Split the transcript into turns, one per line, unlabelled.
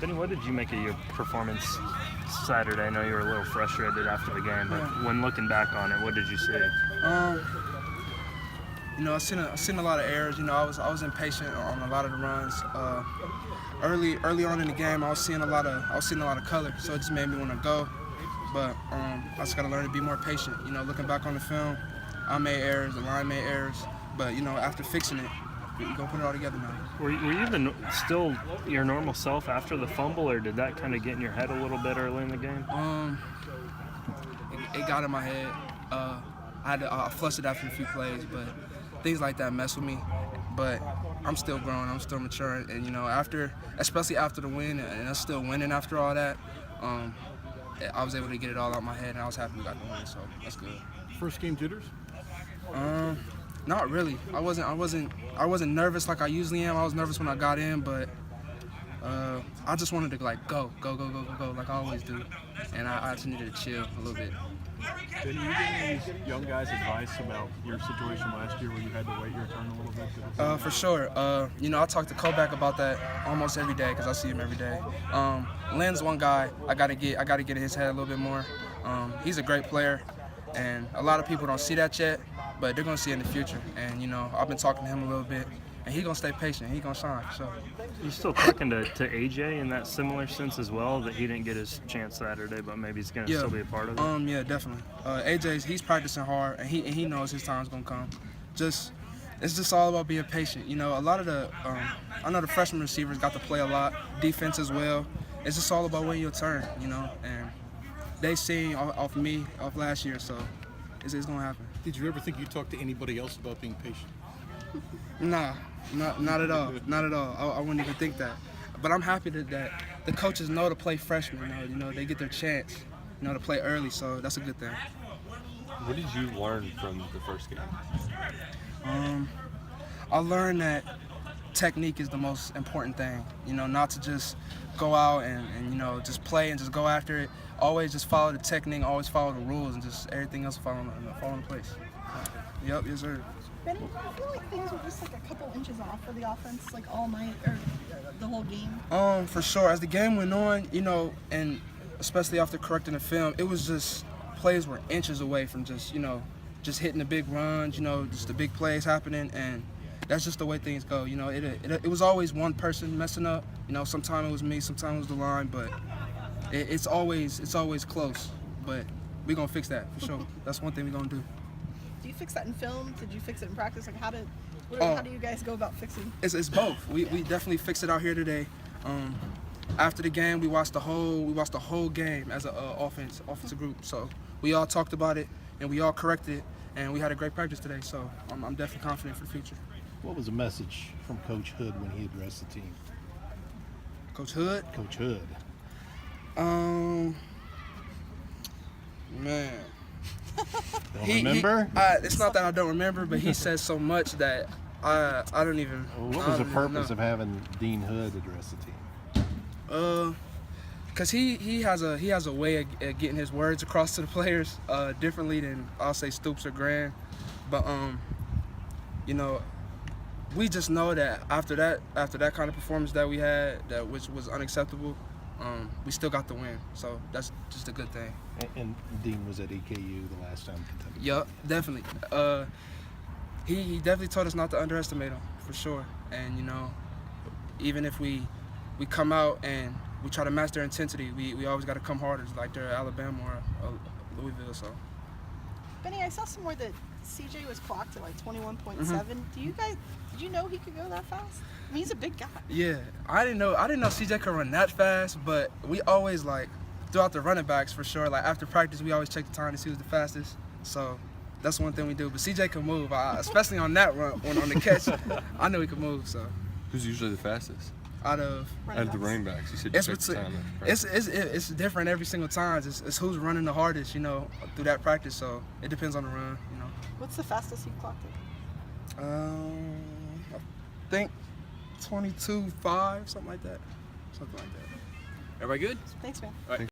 Benny, what did you make of your performance Saturday? I know you were a little frustrated after the game, but when looking back on it, what did you see?
I seen a lot of errors. I was impatient on a lot of the runs. Early on in the game, I was seeing a lot of color, so it just made me want to go. But I just got to learn to be more patient. Looking back on the film, I made errors, the line made errors, but after fixing it, we gonna put it all together now.
Were you still your normal self after the fumble, or did that kind of get in your head a little bit early in the game?
It got in my head. I flustered after a few plays, but things like that mess with me. But I'm still growing, I'm still maturing, and especially after the win, and us still winning after all that, I was able to get it all out my head, and I was happy we got the win, so that's good.
First game jitters?
Not really. I wasn't nervous like I usually am. I was nervous when I got in, but I just wanted to go like I always do, and I just needed to chill a little bit.
Did you give these young guys advice about your situation last year where you had to wait your turn a little bit?
For sure. I talk to Kovac about that almost every day because I see him every day. Lynn's one guy I gotta get in his head a little bit more. He's a great player, and a lot of people don't see that yet, but they're gonna see it in the future. And I've been talking to him a little bit, and he's gonna stay patient. He's gonna shine. So.
You still talking to AJ in that similar sense as well, that he didn't get his chance Saturday, but maybe he's gonna still be a part of it?
Yeah, definitely. he's practicing hard, and he knows his time's gonna come. It's just all about being patient. A lot of I know the freshman receivers got to play a lot, defense as well. It's just all about waiting your turn, and they seen off me off last year, so it's gonna happen.
Did you ever think you talked to anybody else about being patient?
Nah, not at all. Not at all. I wouldn't even think that. But I'm happy that the coaches know to play freshmen. They get their chance, to play early. So that's a good thing.
What did you learn from the first game?
I learned that technique is the most important thing. Not to just go out and just play and just go after it. Always just follow the technique. Always follow the rules, and just everything else fall in place. Yep, yes sir.
Benny, do you feel like things were just like a couple inches off for the offense, like all night or the whole game?
For sure. As the game went on, and especially after correcting the film, it was just plays were inches away from just hitting the big runs, just the big plays happening, and that's just the way things go. It was always one person messing up. Sometimes it was me, sometimes it was the line, but it's always close. But we're gonna fix that for sure. That's one thing we're gonna do.
Do you fix that in film? Did you fix it in practice? Like how do you guys go about fixing?
It's both. We definitely fixed it out here today. After the game, we watched the whole game as an offensive group. So we all talked about it and we all corrected it, and we had a great practice today. So I'm definitely confident for the future.
What was the message from Coach Hood when he addressed the team?
Coach Hood?
Coach Hood.
Man.
Don't remember?
It's not that I don't remember, but he says so much that I don't even.
What was the purpose of having Dean Hood address the team?
Cause he has a way of getting his words across to the players differently than I'll say Stoops or Grand, but we just know that after that kind of performance that we had, which was unacceptable, we still got the win, so that's just a good thing.
And Dean was at EKU the last time Kentucky.
Yup, definitely. He definitely told us not to underestimate him, for sure. And even if we come out and we try to match their intensity, we always got to come harder, like they're Alabama or Louisville. So.
Benny, I saw somewhere that CJ was clocked at like 21.7. Did you know he could go that fast? I mean, he's a big guy.
Yeah, I didn't know CJ could run that fast, but we always throughout the running backs for sure. After practice, we always check the time to see who's the fastest. So that's one thing we do. But CJ can move, especially on that run, on the catch. I know he can move. So.
Who's usually the fastest?
Out of
the running backs, you said you checked the time.
It's different every single time. It's who's running the hardest, through that practice. So it depends on the run,
What's the fastest you've clocked it?
I think 22.5, something like that.
Everybody good?
Thanks, man.
All right.